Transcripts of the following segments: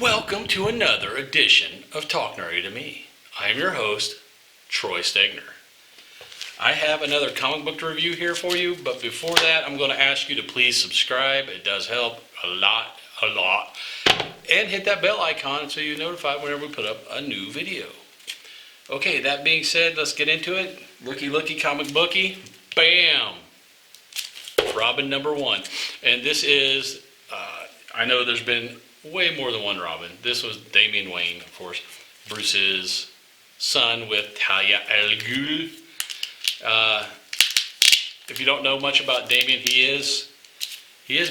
Welcome to another edition of Talk Nerdy to Me. I am your host, Troy Stegner. I have another comic book to review here for you, but before that, I'm going to ask you to please subscribe. It does help a lot. And hit that bell icon so you're notified whenever we put up a new video. Okay, that being said, let's get into it. Looky, comic booky. Bam! Robin number 1. And this is, I know there's been way more than one Robin. This was Damian Wayne, of course, Bruce's son with Talia al Ghul. If you don't know much about Damian, he is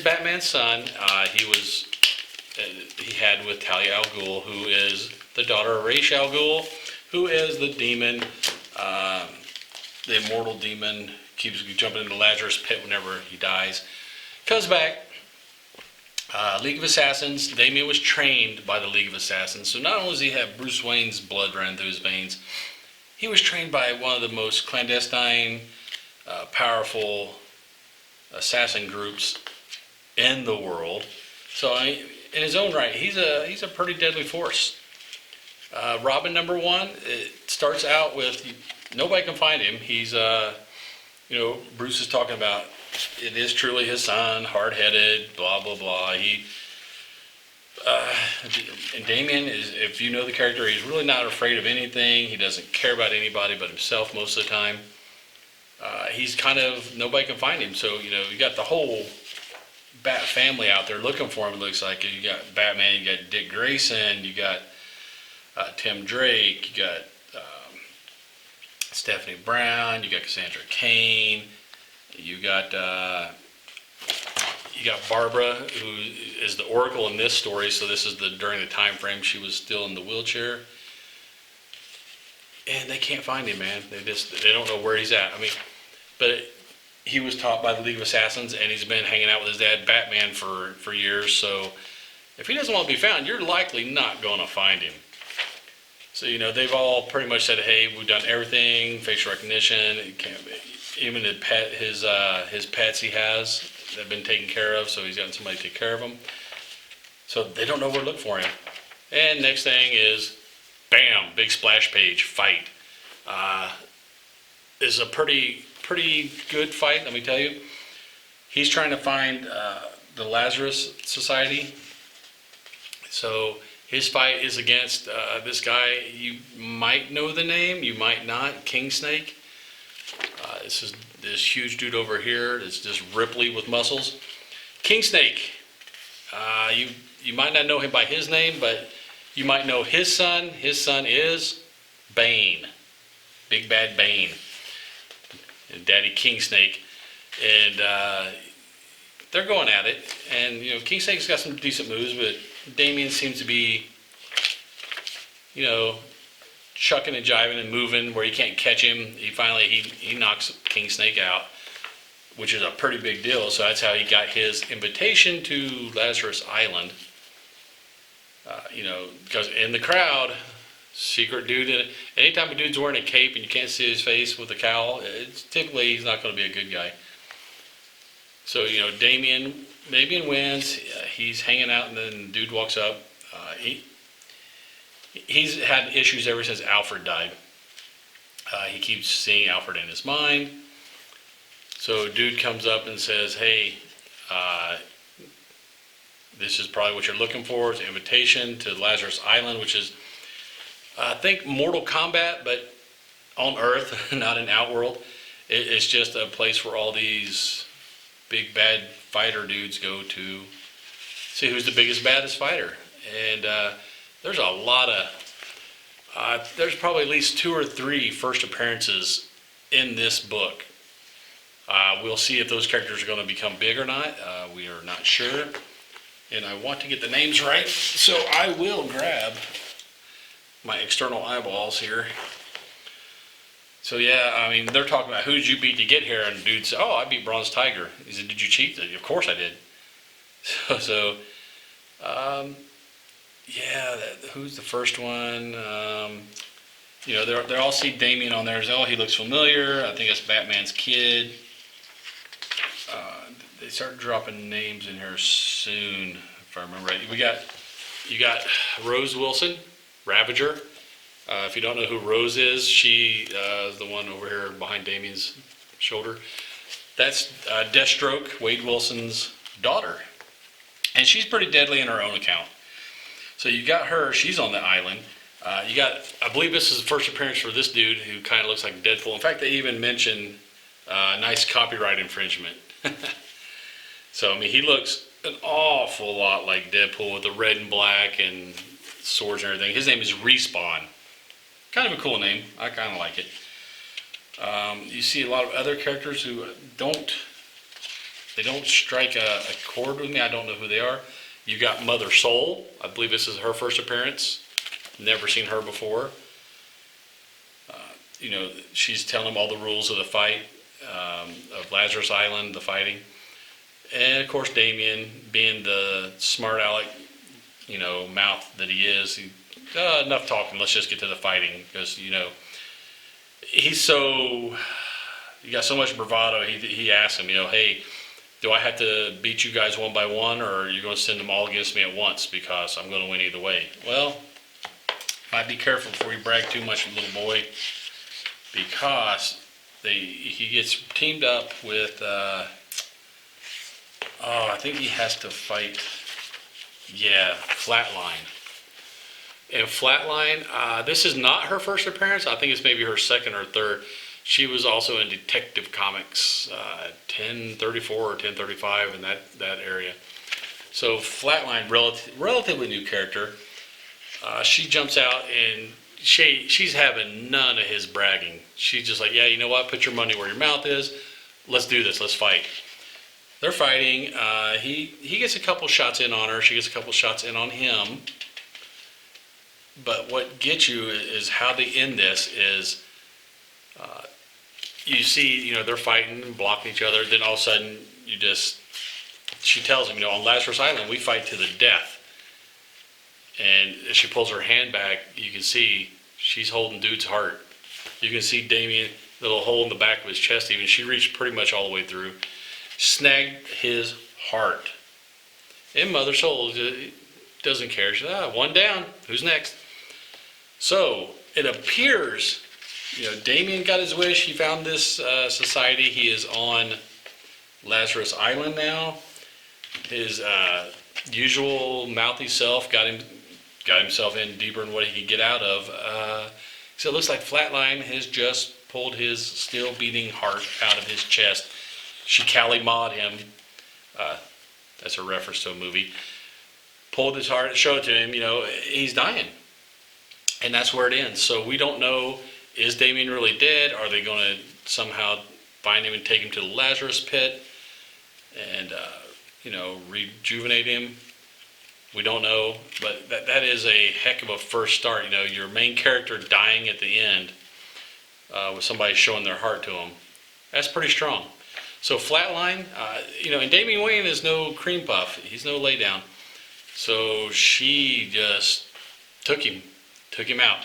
Batman's son. He had with Talia al Ghul, who is the daughter of Ra's al Ghul, who is the demon, the immortal demon, keeps jumping into Lazarus' pit whenever he dies. Comes back. League of Assassins. Damian was trained by the League of Assassins. So not only does he have Bruce Wayne's blood running through his veins, he was trained by one of the most clandestine, powerful assassin groups in the world. So in his own right, he's a pretty deadly force. Robin number 1, it starts out with nobody can find him. He's Bruce is talking about it is truly his son, hard-headed, blah blah blah. And Damian is, if you know the character, he's really not afraid of anything. He doesn't care about anybody but himself most of the time. He's kind of, nobody can find him. So you got the whole Bat family out there looking for him. It looks like you got Batman, you got Dick Grayson, you got Tim Drake, you got Stephanie Brown, you got Cassandra Cain, you got Barbara, who is the Oracle in this story. So this is during the time frame she was still in the wheelchair, and they can't find him, man. They don't know where he's at. I mean, but he was taught by the League of Assassins, and he's been hanging out with his dad, Batman, for years. So if he doesn't want to be found, you're likely not going to find him. So they've all pretty much said, hey, we've done everything, facial recognition, even his pets he has that have been taken care of, so he's gotten somebody to take care of them. So they don't know where to look for him. And next thing is, bam, big splash page, fight. This is a pretty good fight, let me tell you. He's trying to find the Lazarus Society. So his fight is against this guy. You might know the name, you might not. King Snake. This is this huge dude over here. It's just Ripley with muscles. King Snake. You might not know him by his name, but you might know his son. His son is Bane. Big Bad Bane. And Daddy King Snake. And they're going at it. And King Snake's got some decent moves, but Damian seems to be, chucking and jiving and moving where you can't catch him. He knocks King Snake out, which is a pretty big deal. So that's how he got his invitation to Lazarus Island. Because in the crowd, secret dude. Anytime a dude's wearing a cape and you can't see his face with a cowl, it's typically he's not going to be a good guy. So Damian wins. He's hanging out, and then the dude walks up. He's had issues ever since Alfred died. He keeps seeing Alfred in his mind. So dude comes up and says, hey, this is probably what you're looking for. It's an invitation to Lazarus Island, which is, I think, Mortal Kombat, but on Earth, not in Outworld. It's just a place where all these big bad fighter dudes go to see who's the biggest, baddest fighter. And there's a lot of, there's probably at least 2 or 3 first appearances in this book. We'll see if those characters are going to become big or not. We are not sure. And I want to get the names right, so I will grab my external eyeballs here. So yeah, I mean, they're talking about who did you beat to get here, and the dude said, oh, I beat Bronze Tiger. He said, did you cheat? I said, of course I did. Yeah, who's the first one? They all see Damian on there. Oh, he looks familiar. I think that's Batman's kid. They start dropping names in here soon, if I remember right. We got You got Rose Wilson, Ravager. If you don't know who Rose is, she is the one over here behind Damian's shoulder. That's Deathstroke, Wade Wilson's daughter. And she's pretty deadly in her own account. So you got her, she's on the island. You got, I believe this is the first appearance for this dude who kind of looks like Deadpool. In fact, they even mention nice copyright infringement. So, I mean, he looks an awful lot like Deadpool with the red and black and swords and everything. His name is Respawn. Kind of a cool name. I kind of like it. You see a lot of other characters who don't strike a chord with me. I don't know who they are. You got Mother Soul. I believe this is her first appearance. Never seen her before. You know, she's telling them all the rules of the fight, of Lazarus Island, the fighting. And of course, Damian, being the smart aleck, you know, mouth that he is, enough talking, let's just get to the fighting. Because, you know, he got so much bravado, he asked him, you know, hey, do I have to beat you guys one by one, or are you going to send them all against me at once, because I'm going to win either way? Well, might be careful before you brag too much, little boy, because he gets teamed up with, I think he has to fight, Flatline. And Flatline, this is not her first appearance. I think it's maybe her second or third. She was also in Detective Comics 1034 or 1035 in that area. So Flatline, relatively new character. She jumps out and she's having none of his bragging. She's just like, yeah, you know what? Put your money where your mouth is. Let's do this. Let's fight. They're fighting. He gets a couple shots in on her. She gets a couple shots in on him. But what gets you is how they end this is you see, you know, they're fighting and blocking each other. Then all of a sudden, she tells him, you know, on Lazarus Island, we fight to the death. And as she pulls her hand back, you can see she's holding dude's heart. You can see Damian, little hole in the back of his chest even. She reached pretty much all the way through. Snagged his heart. And Mother Soul doesn't care. She's like, one down. Who's next? So it appears, you know, Damian got his wish. He found this society. He is on Lazarus Island now. His usual mouthy self got himself in deeper than what he could get out of. So it looks like Flatline has just pulled his still beating heart out of his chest. She Kali Ma'd him. That's a reference to a movie. Pulled his heart, showed it to him, you know, he's dying. And that's where it ends. So we don't know, is Damian really dead? Are they going to somehow find him and take him to the Lazarus pit and, you know, rejuvenate him? We don't know. But that is a heck of a first start. You know, your main character dying at the end with somebody showing their heart to him. That's pretty strong. So Flatline, you know, and Damian Wayne is no cream puff. He's no lay down. So she just took him out.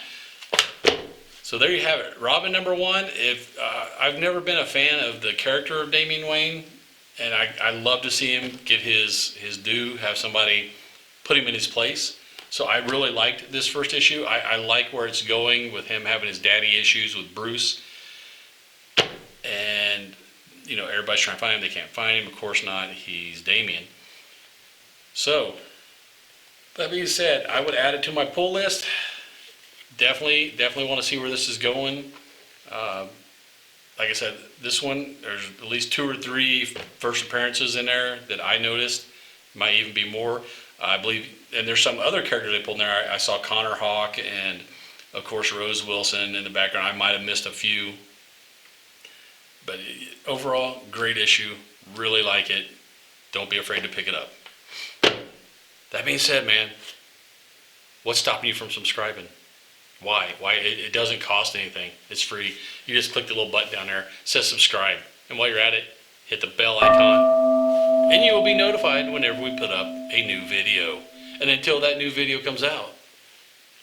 So there you have it. Robin #1. If I've never been a fan of the character of Damian Wayne, and I love to see him get his due, have somebody put him in his place. So I really liked this first issue. I like where it's going with him having his daddy issues with Bruce. And, you know, everybody's trying to find him. They can't find him. Of course not. He's Damian. So, that being said, I would add it to my pull list. Definitely want to see where this is going. Like I said, this one, there's at least 2 or 3 first appearances in there that I noticed. Might even be more. I believe, and there's some other characters they pulled in there. I saw Connor Hawk and, of course, Rose Wilson in the background. I might have missed a few. But overall, great issue. Really like it. Don't be afraid to pick it up. That being said, man, what's stopping you from subscribing? Why? It doesn't cost anything. It's free. You just click the little button down there. It says subscribe. And while you're at it, hit the bell icon. And you will be notified whenever we put up a new video. And until that new video comes out,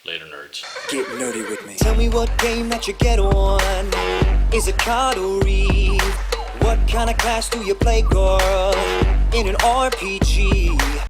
later, nerds. Get nerdy with me. Tell me what game that you get on. Is it card or read? What kind of class do you play, girl? In an RPG.